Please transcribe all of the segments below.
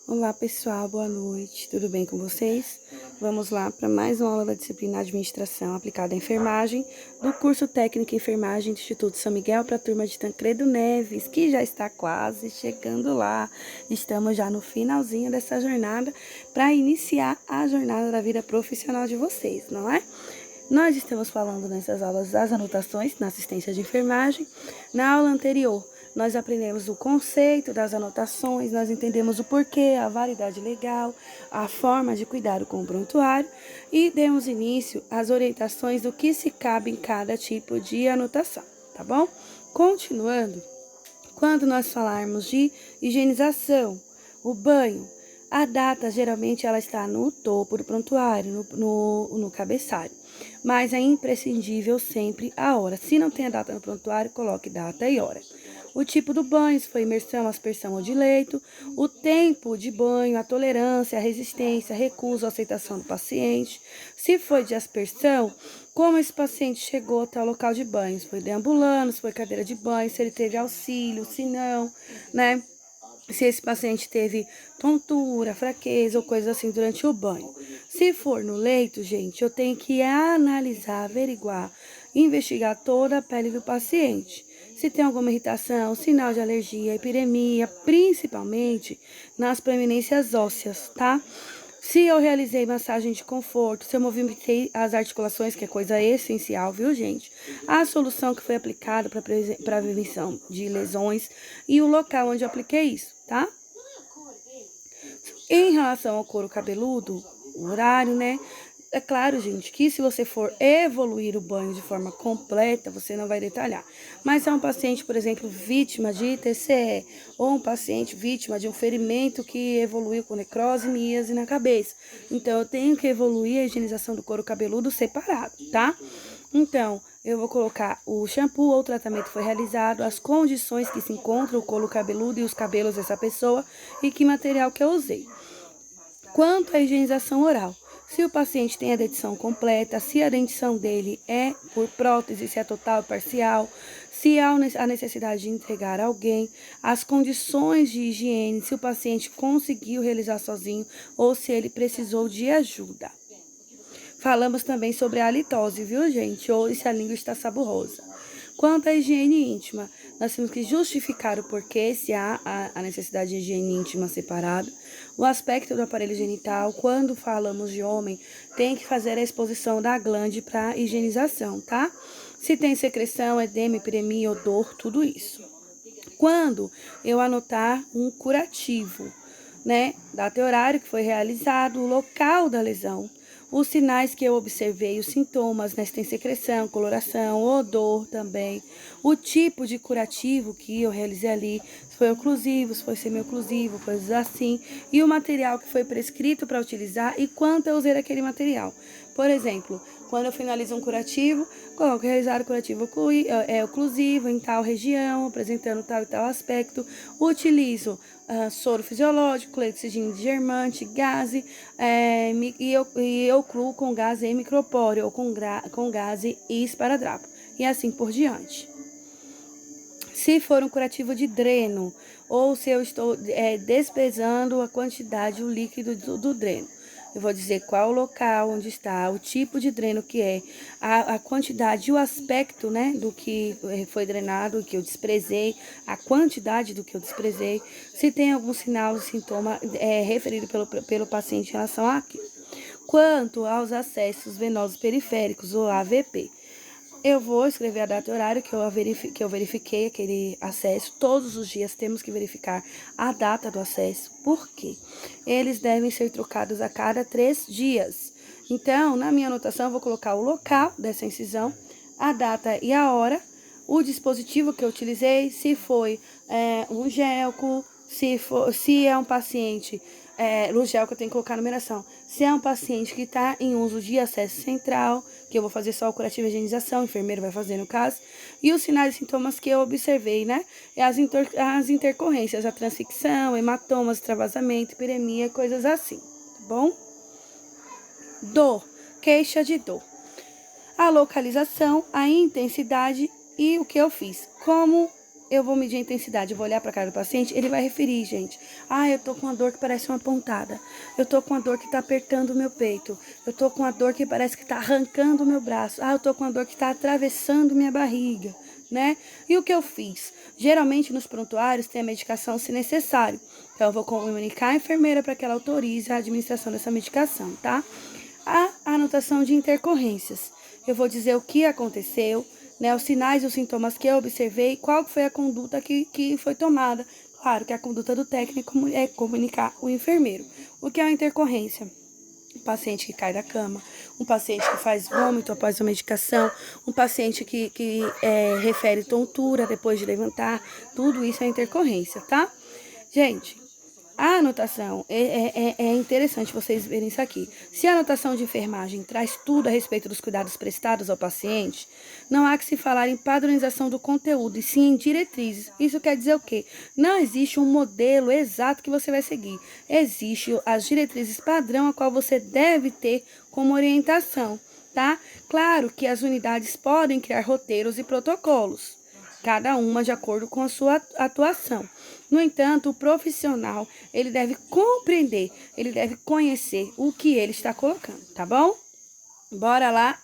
Olá pessoal, boa noite, tudo bem com vocês? Vamos lá para mais uma aula da disciplina Administração aplicada à Enfermagem do curso Técnico em Enfermagem do Instituto São Miguel para a turma de Tancredo Neves, que já está quase chegando lá. Estamos já no finalzinho dessa jornada para iniciar a jornada da vida profissional de vocês, não é? Nós estamos falando nessas aulas das anotações na assistência de enfermagem. Na aula anterior, nós aprendemos o conceito das anotações, nós entendemos o porquê, a validade legal, a forma de cuidado com o prontuário e demos início às orientações do que se cabe em cada tipo de anotação, tá bom? Continuando, quando nós falarmos de higienização, o banho, a data geralmente ela está no topo do prontuário, no cabeçalho, mas é imprescindível sempre a hora. Se não tem a data no prontuário, coloque data e hora. O tipo do banho, se foi imersão, aspersão ou de leito, o tempo de banho, a tolerância, a resistência, a recusa ou aceitação do paciente. Se foi de aspersão, como esse paciente chegou até o local de banho, se foi deambulando, se foi cadeira de banho, se ele teve auxílio, se não, né? Se esse paciente teve tontura, fraqueza ou coisa assim durante o banho. Se for no leito, gente, eu tenho que analisar, averiguar, investigar toda a pele do paciente. Se tem alguma irritação, sinal de alergia, epidemia, principalmente nas proeminências ósseas, tá? Se eu realizei massagem de conforto, se eu movimentei as articulações, que é coisa essencial, viu, gente? A solução que foi aplicada para prevenção de lesões e o local onde eu apliquei isso, tá? Em relação ao couro cabeludo, o horário, né? É claro, gente, que se você for evoluir o banho de forma completa, você não vai detalhar. Mas se é um paciente, por exemplo, vítima de TCE, ou um paciente vítima de um ferimento que evoluiu com necrose e miase na cabeça. Então, eu tenho que evoluir a higienização do couro cabeludo separado, tá? Então, eu vou colocar o shampoo ou o tratamento foi realizado, as condições que se encontra o couro cabeludo e os cabelos dessa pessoa e que material que eu usei. Quanto à higienização oral, se o paciente tem a dentição completa, se a dentição dele é por prótese, se é total ou parcial, se há a necessidade de entregar alguém, as condições de higiene, se o paciente conseguiu realizar sozinho ou se ele precisou de ajuda. Falamos também sobre a halitose, viu, gente? Ou se a língua está saburosa. Quanto à higiene íntima, nós temos que justificar o porquê, se há a necessidade de higiene íntima separada. O aspecto do aparelho genital, quando falamos de homem, tem que fazer a exposição da glande para higienização, tá? Se tem secreção, edema, epidemia, odor, tudo isso. Quando eu anotar um curativo, né? Data e horário que foi realizado, o local da lesão, os sinais que eu observei, os sintomas, né? Se tem secreção, coloração, odor também, o tipo de curativo que eu realizei ali, se foi oclusivo, se foi semi-oclusivo, coisas assim, e o material que foi prescrito para utilizar e quanto eu usei aquele material. Por exemplo, quando eu finalizo um curativo, coloco realizar o curativo oclusivo em tal região, apresentando tal e tal aspecto. Utilizo soro fisiológico, lecitina de germante, gase, e eu ocluo com gase micropóreo ou com gase esparadrapo. E assim por diante. Se for um curativo de dreno, ou se eu estou despesando a quantidade, o líquido do dreno. Eu vou dizer qual o local onde está, o tipo de dreno que é, a quantidade e o aspecto, né, do que foi drenado, que eu desprezei, a quantidade do que eu desprezei, se tem algum sinal, sintoma referido pelo paciente em relação àquilo. Quanto aos acessos venosos periféricos, ou AVP, eu vou escrever a data e horário que eu verifiquei aquele acesso. Todos os dias temos que verificar a data do acesso. Por quê? Eles devem ser trocados a cada 3 dias. Então, na minha anotação, eu vou colocar o local dessa incisão, a data e a hora, o dispositivo que eu utilizei, se foi um gelco, se é um paciente, no gelco eu tenho que colocar a numeração, se é um paciente que está em uso de acesso central, que eu vou fazer só o curativo e higienização, o enfermeiro vai fazer no caso, e os sinais e sintomas que eu observei, né? As intercorrências, a transficção, hematomas, extravasamento, epidemia, coisas assim, tá bom? Dor, queixa de dor. A localização, a intensidade e o que eu fiz. Como eu vou medir a intensidade, eu vou olhar para a cara do paciente, ele vai referir, gente. Ah, eu tô com uma dor que parece uma pontada. Eu tô com uma dor que tá apertando o meu peito. Eu tô com uma dor que parece que tá arrancando o meu braço. Ah, eu tô com uma dor que tá atravessando minha barriga, né? E o que eu fiz? Geralmente nos prontuários tem a medicação se necessário. Então eu vou comunicar a enfermeira para que ela autorize a administração dessa medicação, tá? A anotação de intercorrências. Eu vou dizer o que aconteceu, né, os sinais e os sintomas que eu observei, qual foi a conduta que foi tomada. Claro que a conduta do técnico é comunicar o enfermeiro. O que é uma intercorrência? Um paciente que cai da cama, um paciente que faz vômito após a medicação, um paciente que refere tontura depois de levantar, tudo isso é intercorrência, tá? Gente, a anotação, é interessante vocês verem isso aqui. Se a anotação de enfermagem traz tudo a respeito dos cuidados prestados ao paciente, não há que se falar em padronização do conteúdo, e sim em diretrizes. Isso quer dizer o quê? Não existe um modelo exato que você vai seguir. Existe as diretrizes padrão a qual você deve ter como orientação, tá? Claro que as unidades podem criar roteiros e protocolos, cada uma de acordo com a sua atuação. No entanto, o profissional, ele deve compreender, ele deve conhecer o que ele está colocando, tá bom? Bora lá.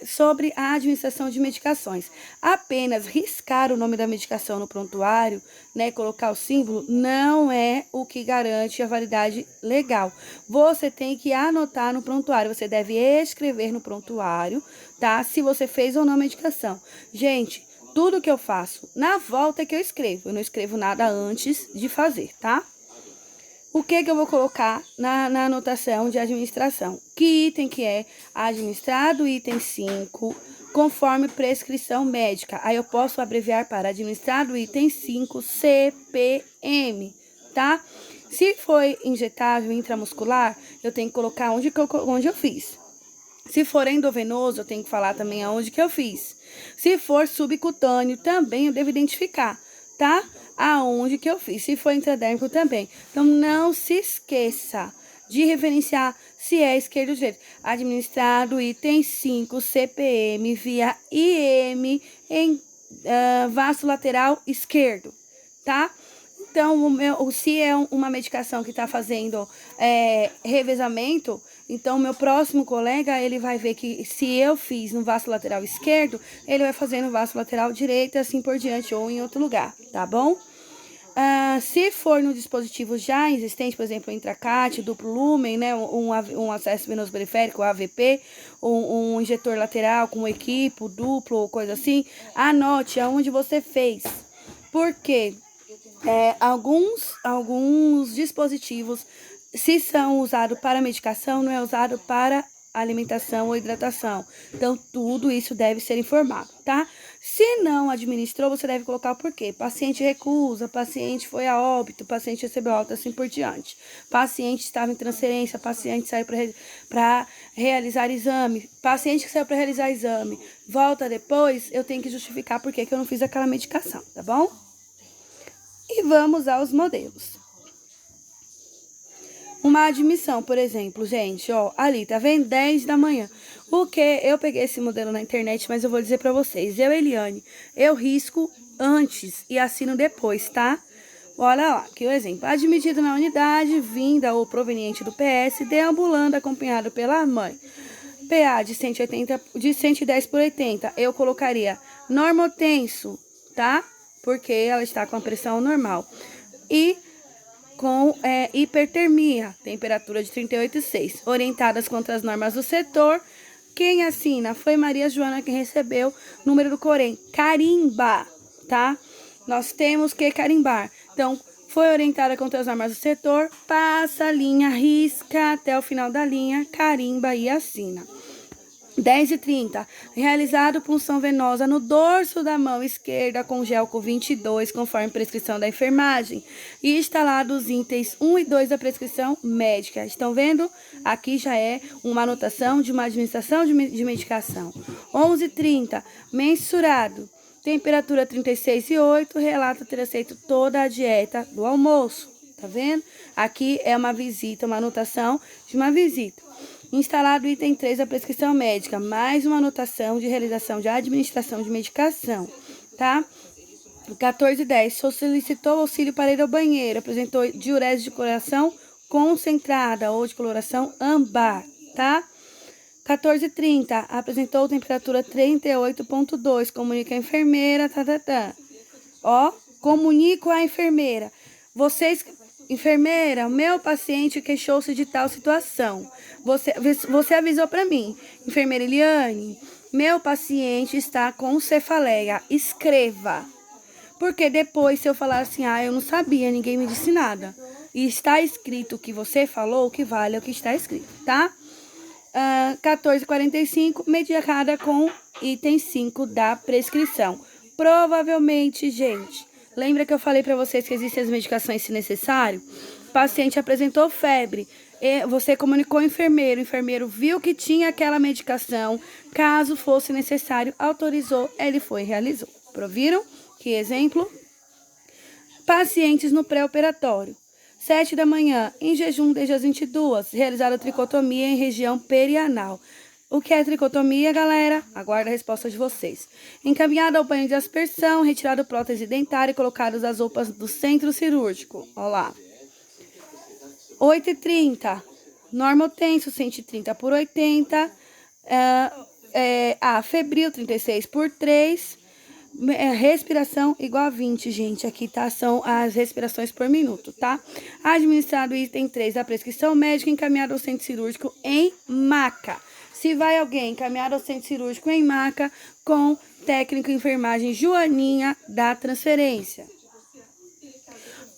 Sobre a administração de medicações. Apenas riscar o nome da medicação no prontuário, né, colocar o símbolo, não é o que garante a validade legal. Você tem que anotar no prontuário, você deve escrever no prontuário, tá? Se você fez ou não a medicação. Gente, tudo que eu faço, na volta é que eu escrevo. Eu não escrevo nada antes de fazer, tá? O que eu vou colocar na anotação de administração? Que item que é administrado, item 5, conforme prescrição médica. Aí eu posso abreviar para administrado, item 5, CPM, tá? Se foi injetável intramuscular, eu tenho que colocar onde eu fiz. Se for endovenoso, eu tenho que falar também aonde que eu fiz. Se for subcutâneo, também eu devo identificar, tá? Aonde que eu fiz. Se for intradérmico, também. Então, não se esqueça de referenciar se é esquerdo ou direito. Administrado, item 5, CPM, via IM, em vaso lateral esquerdo, tá? Então, se é uma medicação que está fazendo revezamento, então o meu próximo colega, ele vai ver que se eu fiz no vaso lateral esquerdo, ele vai fazer no vaso lateral direito e assim por diante, ou em outro lugar, tá bom? Se for no dispositivo já existente, por exemplo, intracate, duplo lumen, né, um acesso venoso periférico, AVP, um injetor lateral com equipo duplo ou coisa assim, anote aonde você fez. Por quê? Alguns dispositivos, se são usados para medicação, não é usado para alimentação ou hidratação. Então, tudo isso deve ser informado, tá? Se não administrou, você deve colocar o porquê. Paciente recusa, paciente foi a óbito, paciente recebeu alta, assim por diante. Paciente estava em transferência, paciente saiu para realizar exame. Paciente que saiu para realizar exame, volta depois, eu tenho que justificar por que eu não fiz aquela medicação, tá bom? E vamos aos modelos. Uma admissão, por exemplo, gente, ó, ali, tá vendo? 10 da manhã. O que? Eu peguei esse modelo na internet, mas eu vou dizer pra vocês. Eliane, eu risco antes e assino depois, tá? Olha lá, aqui o exemplo. Admitido na unidade, vinda ou proveniente do PS, deambulando acompanhado pela mãe. PA de 180, de 110 por 80, eu colocaria normotenso, tá? Porque ela está com a pressão normal. E com hipertermia, temperatura de 38,6. Orientadas contra as normas do setor. Quem assina foi Maria Joana, que recebeu número do Corém. Carimba, tá? Nós temos que carimbar. Então, foi orientada contra as normas do setor, passa a linha, risca até o final da linha, carimba e assina. 10h30, realizado punção venosa no dorso da mão esquerda com gelco 22, conforme prescrição da enfermagem, e instalados os itens 1 e 2 da prescrição médica. Estão vendo? Aqui já é uma anotação de uma administração de medicação. 11h30, mensurado, temperatura 36,8, relata ter aceito toda a dieta do almoço. Tá vendo? Aqui é uma visita, uma anotação de uma visita. Instalado o item 3 da prescrição médica, mais uma anotação de realização de administração de medicação, tá? 14:10. Solicitou auxílio para ir ao banheiro. Apresentou diurese de coloração concentrada ou de coloração âmbar, tá? 14:30. Apresentou temperatura 38,2. Comunica a enfermeira, Ó, comunico à enfermeira. Vocês, enfermeira, meu paciente queixou-se de tal situação. Você avisou para mim. Enfermeira Eliane, meu paciente está com cefaleia. Escreva. Porque depois, se eu falar assim, eu não sabia, ninguém me disse nada. E está escrito o que você falou, o que vale é o que está escrito, tá? 14:45, medicada com item 5 da prescrição. Provavelmente, gente, lembra que eu falei para vocês que existem as medicações se necessário? O paciente apresentou febre, você comunicou ao enfermeiro, o enfermeiro viu que tinha aquela medicação, caso fosse necessário, autorizou, ele foi e realizou. Proviram? Que exemplo? Pacientes no pré-operatório. 7 da manhã, em jejum desde as 22, realizada tricotomia em região perianal. O que é tricotomia, galera? Aguardo a resposta de vocês. Encaminhada ao banho de aspersão, retirado prótese dentária e colocadas as roupas do centro cirúrgico. Olha lá. 8:30, normotenso 130/80, febril 36/3, respiração igual a 20, gente. Aqui tá, são as respirações por minuto, tá? Administrado item 3 da prescrição médica, encaminhado ao centro cirúrgico em maca. Se vai alguém encaminhado ao centro cirúrgico em maca, com técnico enfermagem Joaninha da transferência.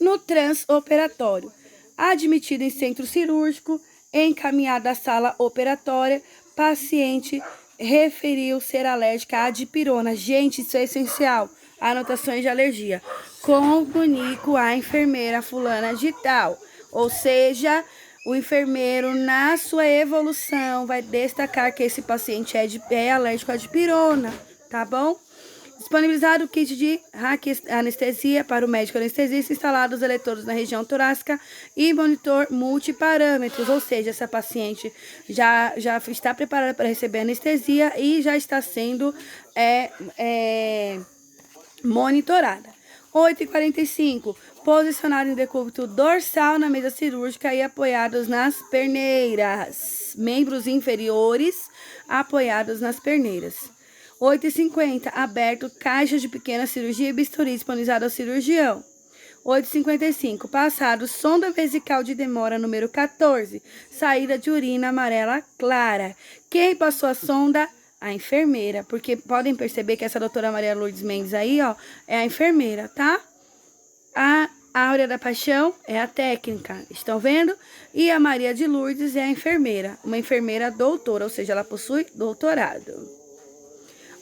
No transoperatório, admitido em centro cirúrgico, encaminhado à sala operatória, paciente referiu ser alérgica à dipirona. Gente, isso é essencial. Anotações de alergia. Comunico à enfermeira fulana de tal. Ou seja, o enfermeiro, na sua evolução, vai destacar que esse paciente é alérgico à dipirona, tá bom? Disponibilizado o kit de anestesia para o médico anestesista, instalados os eletrodos na região torácica e monitor multiparâmetros, ou seja, essa paciente já está preparada para receber anestesia e já está sendo monitorada. 8:45, posicionado em decúbito dorsal na mesa cirúrgica e apoiados nas perneiras, membros inferiores apoiados nas perneiras. 8:50, aberto caixa de pequena cirurgia e bisturi disponibilizado ao cirurgião. 8:55, passado sonda vesical de demora número 14, saída de urina amarela clara. Quem passou a sonda? A enfermeira, porque podem perceber que essa doutora Maria Lourdes Mendes aí, ó, é a enfermeira, tá? A Áurea da Paixão é a técnica, estão vendo? E a Maria de Lourdes é a enfermeira, uma enfermeira doutora, ou seja, ela possui doutorado.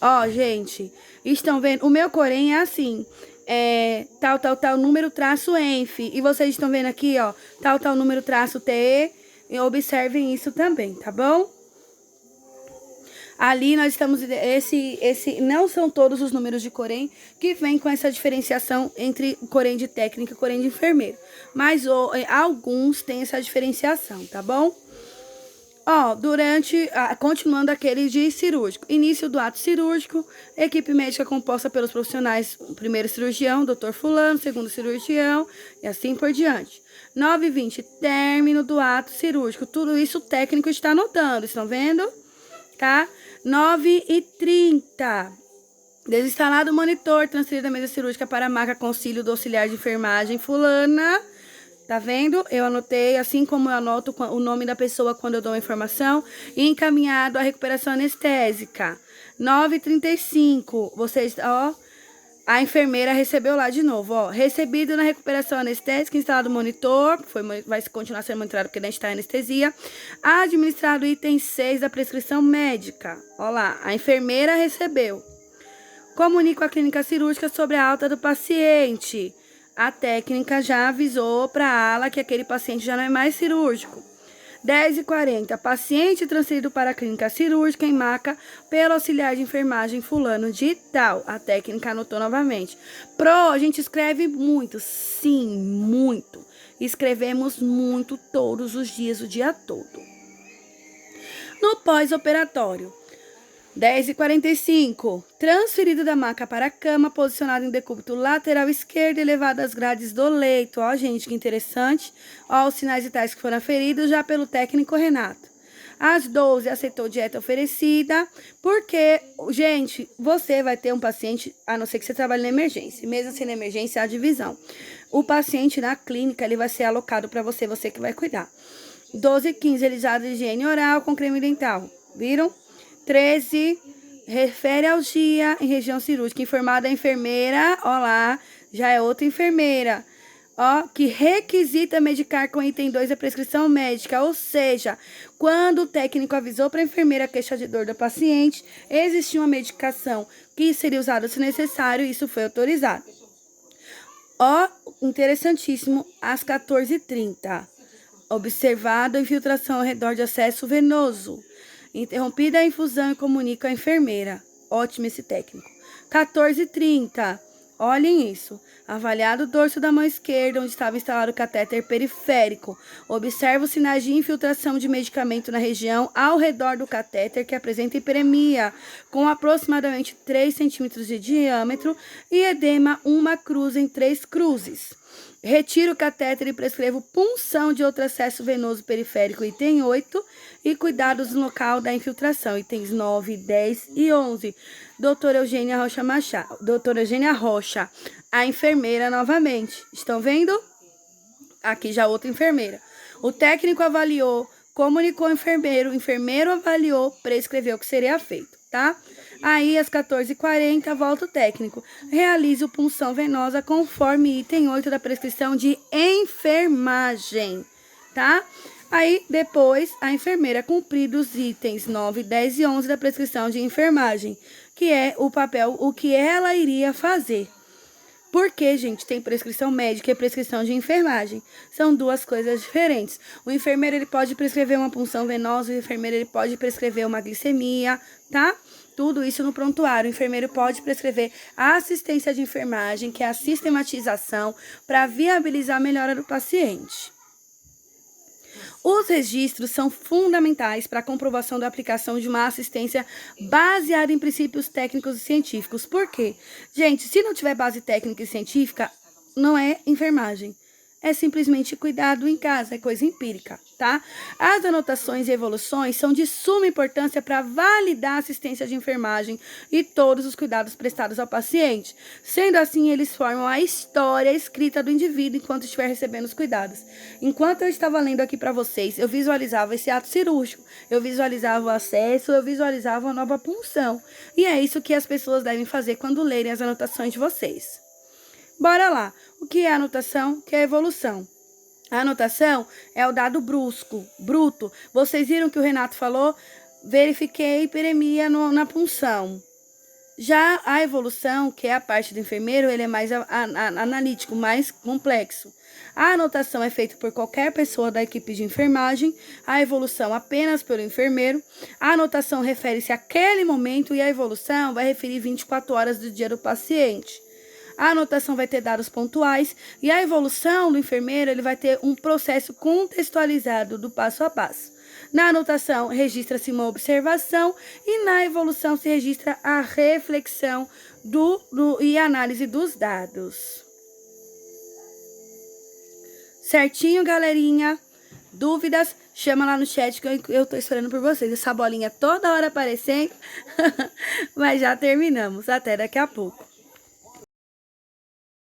Ó, gente, estão vendo? O meu Corém é assim, tal, número, traço, enf. E vocês estão vendo aqui, ó, tal, número, traço, TE. E observem isso também, tá bom? Ali nós estamos, não são todos os números de Corém que vem com essa diferenciação entre Corém de técnica e Corém de enfermeiro. Mas alguns têm essa diferenciação, tá bom? Ó, continuando aquele de cirúrgico. Início do ato cirúrgico, equipe médica composta pelos profissionais, primeiro cirurgião, doutor fulano, segundo cirurgião, e assim por diante. 9:20, término do ato cirúrgico. Tudo isso o técnico está anotando, estão vendo? Tá? 9:30, desinstalado o monitor, transferido da mesa cirúrgica para a maca com auxílio do auxiliar de enfermagem fulana. Tá vendo? Eu anotei, assim como eu anoto o nome da pessoa quando eu dou a informação. E encaminhado à recuperação anestésica. 9:35, vocês, ó, a enfermeira recebeu lá de novo, ó. Recebido na recuperação anestésica, instalado o monitor, vai continuar sendo monitorado porque a gente está em anestesia. Administrado o item 6 da prescrição médica. Ó lá, a enfermeira recebeu. Comunico à clínica cirúrgica sobre a alta do paciente. A técnica já avisou para a ala que aquele paciente já não é mais cirúrgico. 10:40, paciente transferido para a clínica cirúrgica em maca pelo auxiliar de enfermagem fulano de tal. A técnica anotou novamente. A gente escreve muito, sim, muito. Escrevemos muito todos os dias, o dia todo. No pós-operatório. 10h45, transferido da maca para a cama, posicionado em decúbito lateral esquerdo e levado às grades do leito. Ó, gente, que interessante. Ó, os sinais vitais que foram aferidos já pelo técnico Renato. Às 12, aceitou dieta oferecida, porque, gente, você vai ter um paciente, a não ser que você trabalhe na emergência, mesmo sendo emergência, a divisão. O paciente na clínica, ele vai ser alocado para você, você que vai cuidar. 12h15, realizada higiene oral com creme dental, viram? 13, refere ao dia em região cirúrgica, informada a enfermeira, ó lá, já é outra enfermeira, ó, que requisita medicar com item 2 a prescrição médica, ou seja, quando o técnico avisou para a enfermeira a queixa de dor do paciente, existia uma medicação que seria usada se necessário, isso foi autorizado. Ó, interessantíssimo, às 14h30, observado a infiltração ao redor de acesso venoso. Interrompida a infusão e comunica à enfermeira. Ótimo esse técnico. 14h30. Olhem isso. Avaliado o dorso da mão esquerda, onde estava instalado o catéter periférico. Observa os sinais de infiltração de medicamento na região ao redor do catéter, que apresenta hiperemia, com aproximadamente 3 centímetros de diâmetro e edema, uma cruz em 3 cruzes. Retira o catéter e prescrevo punção de outro acesso venoso periférico, item 8, e cuidados no local da infiltração, itens 9, 10 e 11. Doutora Eugênia Rocha Machado, doutora Eugênia Rocha, a enfermeira novamente. Estão vendo? Aqui já outra enfermeira. O técnico avaliou, comunicou ao enfermeiro, o enfermeiro avaliou, prescreveu o que seria feito, tá? Aí, às 14h40, volta o técnico. Realiza a punção venosa conforme item 8 da prescrição de enfermagem, tá? Aí, depois, a enfermeira cumprido os itens 9, 10 e 11 da prescrição de enfermagem, que é o papel, o que ela iria fazer. Porque, gente, tem prescrição médica e prescrição de enfermagem. São duas coisas diferentes. O enfermeiro, ele pode prescrever uma punção venosa, o enfermeiro, ele pode prescrever uma glicemia, tá? Tudo isso no prontuário. O enfermeiro pode prescrever a assistência de enfermagem, que é a sistematização, para viabilizar a melhora do paciente. Os registros são fundamentais para a comprovação da aplicação de uma assistência baseada em princípios técnicos e científicos. Por quê? Gente, se não tiver base técnica e científica, não é enfermagem. É simplesmente cuidado em casa, é coisa empírica, tá? As anotações e evoluções são de suma importância para validar a assistência de enfermagem e todos os cuidados prestados ao paciente. Sendo assim, eles formam a história escrita do indivíduo enquanto estiver recebendo os cuidados. Enquanto eu estava lendo aqui para vocês, eu visualizava esse ato cirúrgico, eu visualizava o acesso, eu visualizava a nova punção. E é isso que as pessoas devem fazer quando lerem as anotações de vocês. Bora lá. O que é anotação? O que é evolução? A anotação é o dado bruto. Vocês viram que o Renato falou? Verifiquei hiperemia na punção. Já a evolução, que é a parte do enfermeiro, ele é mais analítico, mais complexo. A anotação é feita por qualquer pessoa da equipe de enfermagem, a evolução apenas pelo enfermeiro. A anotação refere-se àquele momento e a evolução vai referir 24 horas do dia do paciente. A anotação vai ter dados pontuais e a evolução do enfermeiro, ele vai ter um processo contextualizado do passo a passo. Na anotação, registra-se uma observação e na evolução se registra a reflexão e análise dos dados. Certinho, galerinha? Dúvidas? Chama lá no chat que eu tô esperando por vocês. Essa bolinha toda hora aparecendo, mas já terminamos. Até daqui a pouco.